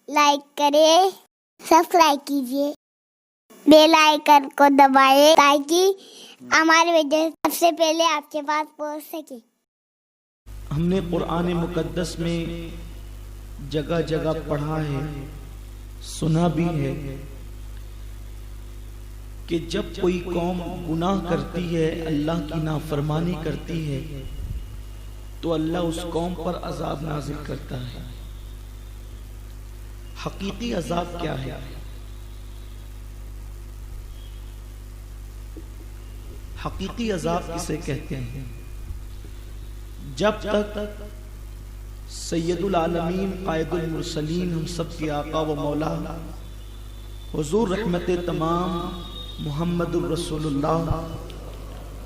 Like کریں، subscribe کیجیے، bell icon کو دبائیں تاکہ ہماری ویڈیو سب سے پہلے آپ کے پاس پہنچ سکے۔ ہم نے قرآن مقدس میں جگہ جگہ پڑھا ہے، سنا بھی ہے کہ جب کوئی قوم گناہ کرتی ہے، اللہ کی نافرمانی کرتی ہے، تو اللہ اس قوم پر عذاب نازل کرتا ہے۔ حقیقی عذاب کیا ہے؟ حقیقی عذاب کسے کہتے ہیں؟ جب تک سید العالمین قائد المرسلین ہم سب کے آقا و مولا حضور رحمت تمام محمد الرسول اللہ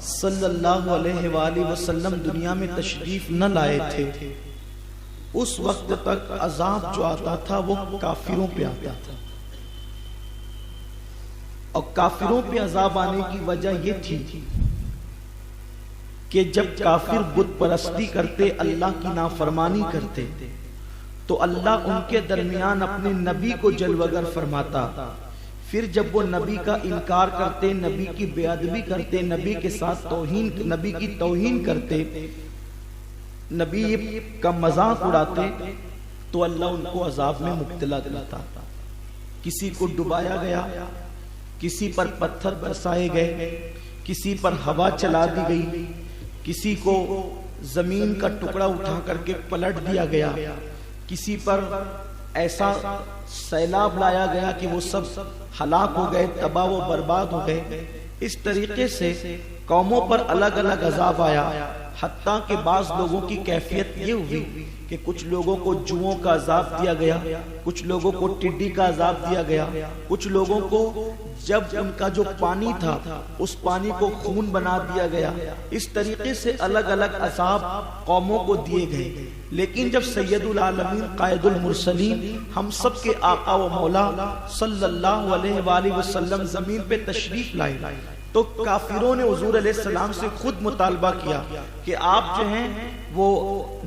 صلی اللہ علیہ وآلہ وسلم دنیا میں تشریف نہ لائے تھے، اس وقت تک عذاب جو آتا تھا وہ کافروں پہ آتا تھا، اور کافروں پہ عذاب آنے کی وجہ یہ تھی کہ جب کافر بت پرستی کرتے، اللہ کی نافرمانی کرتے، تو اللہ ان کے درمیان اپنے نبی کو جلوگر فرماتا، پھر جب وہ نبی کا انکار کرتے، نبی کی بے ادبی کرتے، نبی کے ساتھ نبی کی توہین کرتے، نبی کا مذاق اڑاتے، تو اللہ ان کو عذاب میں مبتلا کرتا۔ کسی کو ڈبایا گیا، کسی پر پتھر برسائے گئے، کسی پر ہوا چلا دی گئی، کسی کو زمین کا ٹکڑا اٹھا کر کے پلٹ دیا گیا، کسی پر ایسا سیلاب لایا گیا کہ وہ سب ہلاک ہو گئے، تباہ و برباد ہو گئے۔ اس طریقے سے قوموں پر الگ الگ عذاب آیا، حتیٰ کہ بعض لوگوں کی کیفیت یہ ہوئی کہ کچھ لوگوں کو جوؤں کا عذاب دیا گیا، کچھ لوگوں کو ٹڈی کا عذاب دیا گیا، کچھ لوگوں کو جب ان کا جو پانی تھا اس پانی کو خون بنا دیا گیا۔ اس طریقے سے الگ الگ عذاب قوموں کو دیے گئے۔ لیکن جب سید العالمین قائد المرسلین ہم سب کے آقا و مولا صلی اللہ علیہ وآلہ وسلم زمین پہ تشریف لائے، تو کافروں نے حضور علیہ السلام سے خود مطالبہ کیا کہ آپ جو ہیں وہ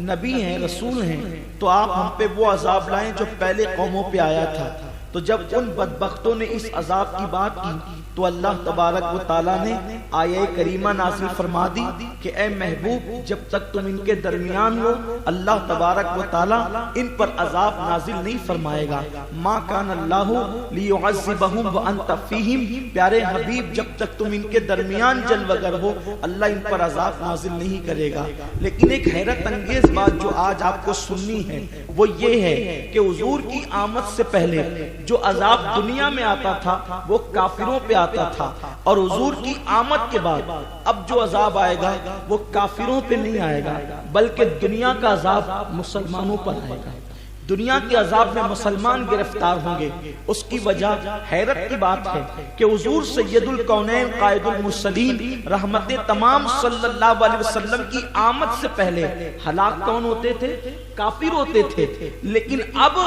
نبی ہیں، رسول ہیں، تو آپ ہم پہ وہ عذاب لائیں جو پہلے قوموں پہ آیا تھا۔ تو جب ان بدبختوں نے اس عذاب کی بات کی تو اللہ تبارک و تعالیٰ نے آیہ کریمہ نازل فرما دی کہ اے محبوب، جب تک تم ان کے درمیان ہو اللہ تبارک و تعالیٰ ان پر عذاب نازل نہیں فرمائے گا۔ ما کان اللہ لیعذبہم وانت فیہم، پیارے حبیب جب تک تم ان کے درمیان جلوگر ہو اللہ ان پر عذاب نازل نہیں کرے گا۔ لیکن ایک حیرت انگیز بات جو آج آپ کو سننی ہے وہ یہ ہے کہ حضور کی آمد سے پہلے جو عذاب دنیا میں آتا تھا وہ کافروں پہ آتا تھا، اور حضور کی آمد کے بعد اب جو عذاب آئے گا وہ کافروں پہ نہیں آئے گا بلکہ دنیا کا عذاب مسلمانوں پر آئے گا۔ دنیا کے عذاب میں مسلمان گرفتار ہوں گے۔ اس کی وجہ حیرت کی بات ہے کہ حضور سید الکونین قائد المرسلین رحمت تمام صلی اللہ علیہ وسلم کی آمد سے پہلے ہلاک کون ہوتے تھے؟ کافر ہوتے تھے۔ لیکن اب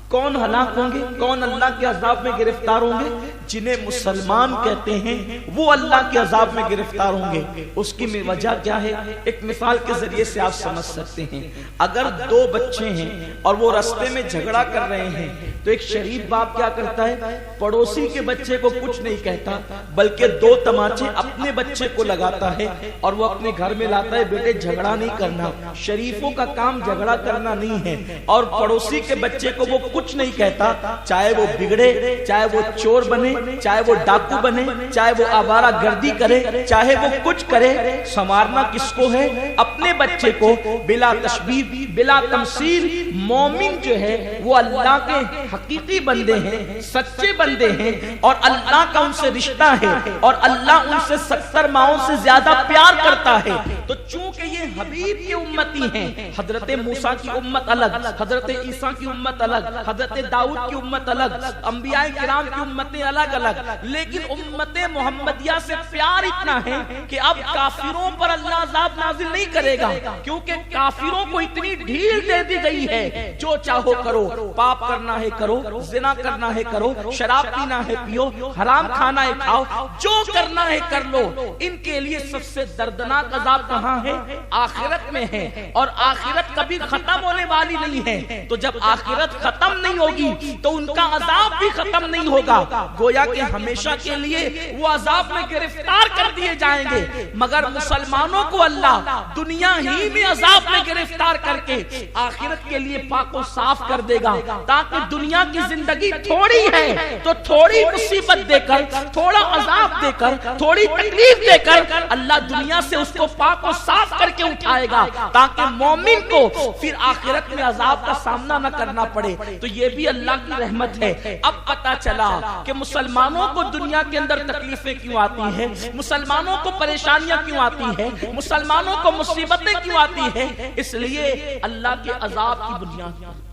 کون ہلاک ہوں گے؟ کون اللہ کے عذاب میں گرفتار ہوں گے؟ جنہیں مسلمان کہتے ہیں وہ اللہ کے عذاب میں گرفتار ہوں گے۔ اس کی وجہ کیا ہے؟ ایک مثال کے ذریعے سے آپ سمجھ سکتے ہیں۔ اگر دو بچے ہیں اور وہ راستے میں جھگڑا کر رہے ہیں تو ایک شریف باپ کیا کرتا ہے؟ پڑوسی کے بچے کو کچھ نہیں کہتا بلکہ دو تماچے اپنے بچے کو لگاتا ہے اور وہ اپنے گھر میں لاتا ہے، بیٹے جھگڑا نہیں کرنا۔ شریفوں کا کام جھگڑا کرنا نہیں ہے، اور پڑوسی کے بچے کو وہ کچھ نہیں کہتا، چاہے وہ بگڑے، چاہے وہ چور بنے، چاہے وہ ڈاکو بنے، چاہے وہ آوارہ گردی کرے، چاہے وہ کچھ کرے، سنوارنا کس کو ہے؟ اپنے بچے کو۔ بلا تشبیہ بلا تمثیل مومن جو ہے وہ اللہ کے حقیقی بندے ہیں، سچے بندے ہیں، اور اللہ کا ان سے رشتہ ہے، اور اللہ ان سے 70 ماؤں سے زیادہ پیار کرتا ہے۔ تو چونکہ یہ حبیب کی امتی ہیں، حضرت موسیٰ کی امت الگ، حضرت عیسیٰ کی امت الگ، حضرت داؤد کی امت الگ، انبیاء کرام کی امتیں الگ الگ الگ، لیکن امت محمدیہ سے پیار اتنا ہے کہ اب کافروں پر اللہ عذاب نازل نہیں کرے گا، کیونکہ کافروں کو اتنی ڈھیل دے دی گئی ہے، جو چاہو کرو، پاپ کرنا ہے کرو، زنا کرنا ہے کرو، شراب پینا ہے پیو، حرام کھانا ہے کھاؤ، جو کرنا ہے کر لو۔ ان کے لیے سب سے دردناک عذاب کہاں ہے؟ آخرت میں ہے، اور آخرت کبھی ختم ہونے والی نہیں ہے، تو جب آخرت ختم نہیں ہوگی تو ان کا عذاب بھی ختم نہیں ہوگا، گویا کہ ہمیشہ کے لیے وہ عذاب میں گرفتار کر دیے جائیں گے۔ مگر مسلمانوں کو اللہ دنیا ہی میں عذاب میں گرفتار کر کے آخرت کے لیے پاک و صاف کر دے گا، تاکہ دنیا کی زندگی تھوڑی ہے تو تھوڑی مصیبت دے کر، تھوڑا عذاب دے کر، تھوڑی تکلیف دے کر اللہ دنیا سے اس کو پاک و صاف کر کے اٹھائے گا، تاکہ مومن کو پھر آخرت میں عذاب کا سامنا نہ کرنا پڑے۔ تو یہ بھی اللہ کی رحمت ہے۔ اب پتا چلا کہ مسلمانوں کو دنیا کے اندر تکلیفیں کیوں آتی ہیں، مسلمانوں کو پریشانیاں کیوں آتی ہیں، مسلمانوں کو مصیبتیں کیوں آتی ہیں، اس لیے اللہ کے عذاب کی بنیاد پر،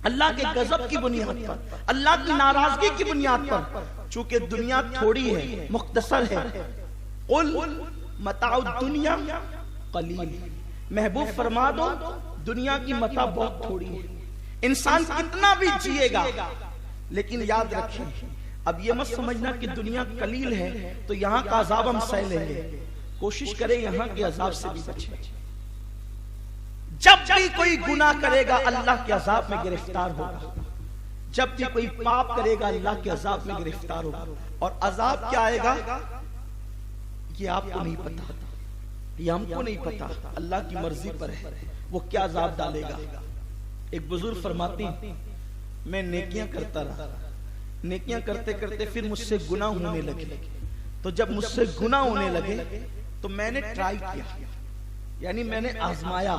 اللہ کے غضب کی بنیاد پر، اللہ کی ناراضگی کی بنیاد پر، چونکہ دنیا تھوڑی ہے، مختصر ہے۔ قل متاع الدنیا قلیل، محبوب فرما دو دنیا کی متاع بہت تھوڑی ہے، انسان کتنا بھی جیے گا، لیکن یاد رکھیں اب یہ مت سمجھنا کہ دنیا قلیل ہے تو یہاں کا عذاب ہم سہ لیں گے، کوشش کریں یہاں کے عذاب سے بھی بچیں۔ جب بھی کوئی گناہ کرے گا اللہ کے عذاب میں گرفتار ہوگا، جب بھی کوئی پاپ کرے گا اللہ کے عذاب میں گرفتار ہوگا، اور عذاب کیا آئے گا یہ آپ کو نہیں پتا، یہ ہم کو نہیں پتا، اللہ کی مرضی پر ہے وہ کیا عذاب ڈالے گا۔ ایک بزرگ فرماتی میں نیکیاں کرتا رہا، نیکیاں کرتے کرتے پھر مجھ سے گناہ ہونے لگے، تو جب مجھ سے گناہ ہونے لگے تو میں نے ٹرائی کیا، یعنی میں نے آزمایا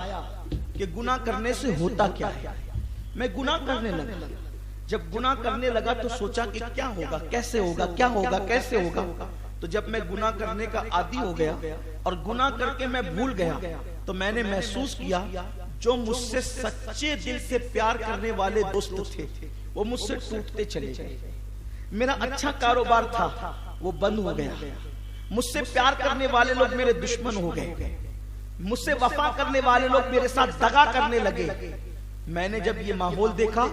کہ گناہ کرنے سے ہوتا کیا ہے۔ میں گناہ کرنے لگا، جب گناہ کرنے لگا تو سوچا کہ کیا ہوگا، کیسے ہوگا، کیا ہوگا، کیسے ہوگا۔ تو جب میں گناہ کرنے کا عادی ہو گیا اور گناہ کر کے میں بھول گیا، تو میں نے محسوس کیا جو مجھ سے سچے دل سے پیار کرنے والے دوست تھے وہ مجھ سے ٹوٹتے چلے گئے، میرا اچھا کاروبار تھا وہ بند ہو گیا، مجھ سے پیار کرنے والے لوگ میرے دشمن ہو گئے، مجھ سے وفا کرنے والے لوگ میرے ساتھ دغا کرنے لگے۔ میں نے جب یہ ماحول دیکھا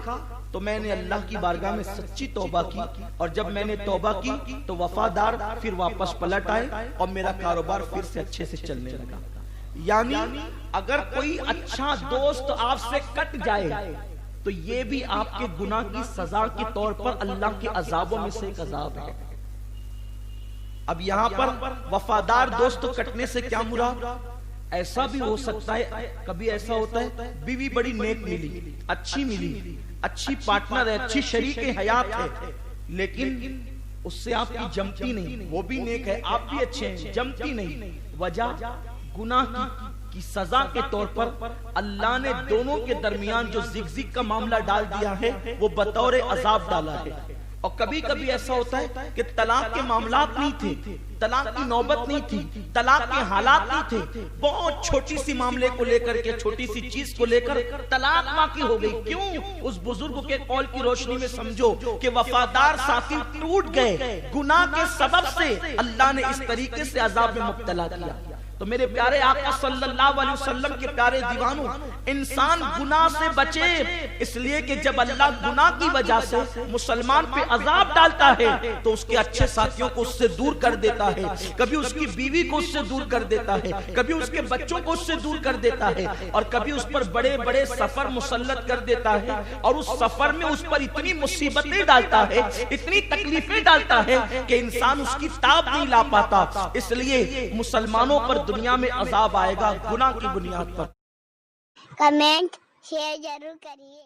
تو میں نے اللہ کی بارگاہ میں سچی توبہ کی، اور جب میں نے توبہ کی تو وفادار پھر واپس پلٹ آئے اور میرا کاروبار پھر سے اچھے سے چلنے لگا۔ یعنی اگر کوئی اچھا دوست آپ سے کٹ جائے تو یہ بھی آپ کے گناہ کی سزا کے طور پر اللہ کے عذابوں میں سے ایک عذاب ہے۔ اب یہاں پر وفادار دوست کٹنے سے کیا مراد؟ ایسا بھی ہو سکتا ہے، کبھی ایسا ہوتا ہے بیوی بڑی نیک ملی، اچھی ملی، اچھی پارٹنر ہے، اچھی شریک حیات ہے، لیکن اس سے آپ کی جمتی نہیں، وہ بھی نیک ہے، آپ بھی اچھے ہیں، جمتی نہیں۔ وجہ گناہ کی سزا کے طور پر اللہ نے دونوں کے درمیان جو زگزگ کا معاملہ ڈال دیا ہے وہ بطور عذاب ڈالا ہے۔ اور کبھی کبھی ایسا ہوتا ہے کہ طلاق کے معاملات نہیں تھے، طلاق کی نوبت نہیں تھی، طلاق کے حالات نہیں تھے، بہت چھوٹی سی معاملے کو لے کر کے، چھوٹی سی چیز کو لے کر طلاق واقع ہو گئی۔ کیوں؟ اس بزرگ کے قول کی روشنی میں سمجھو کہ وفادار ساتھی ٹوٹ گئے، گناہ کے سبب سے اللہ نے اس طریقے سے عذاب میں مبتلا کیا۔ تو میرے پیارے آقا صلی اللہ علیہ وسلم کے پیارے دیوانوں، انسان گناہ سے بچے، اس لیے کہ جب اللہ گناہ کی وجہ سے مسلمان پہ عذاب ڈالتا ہے تو اس کے اچھے ساتھیوں کو اس سے دور کر دیتا ہے، کبھی اس کی بیوی کو اس سے دور کر دیتا ہے، کبھی اس کے بچوں کو اس سے دور کر دیتا ہے، اور کبھی اس پر بڑے بڑے سفر مسلط کر دیتا ہے، اور اس سفر میں اس پر اتنی مصیبتیں ڈالتا ہے، اتنی تکلیفیں ڈالتا ہے کہ انسان اس کی تاب نہیں لا پاتا۔ اس لیے مسلمانوں پر دنیا میں عذاب آئے گا گناہ کی بنیاد پر۔ کمنٹ شیئر ضرور کریے۔